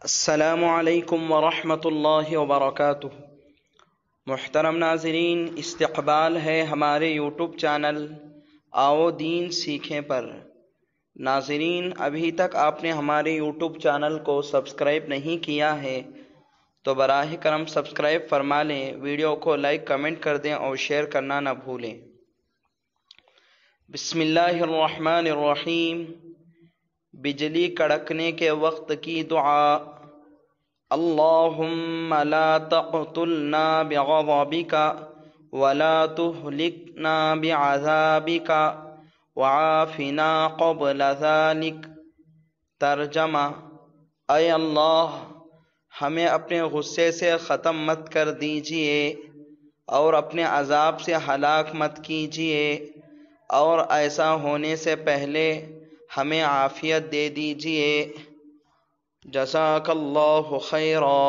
السلام علیکم ورحمۃ اللہ وبرکاتہ۔ محترم ناظرین، استقبال ہے ہمارے یوٹیوب چینل آؤ دین سیکھیں پر۔ ناظرین، ابھی تک آپ نے ہمارے یوٹیوب چینل کو سبسکرائب نہیں کیا ہے تو براہ کرم سبسکرائب فرما لیں، ویڈیو کو لائک کمنٹ کر دیں اور شیئر کرنا نہ بھولیں۔ بسم اللہ الرحمن الرحیم۔ بجلی کڑکنے کے وقت کی دعا: اللہم لا تقتلنا بغضبک ولا تہلکنا بعذابک وعافنا قبل ذلک۔ ترجمہ: اے اللہ، ہمیں اپنے غصے سے ختم مت کر دیجئے اور اپنے عذاب سے ہلاک مت کیجئے، اور ایسا ہونے سے پہلے ہمیں عافیت دے دیجئے۔ جزاک اللہ خیرا۔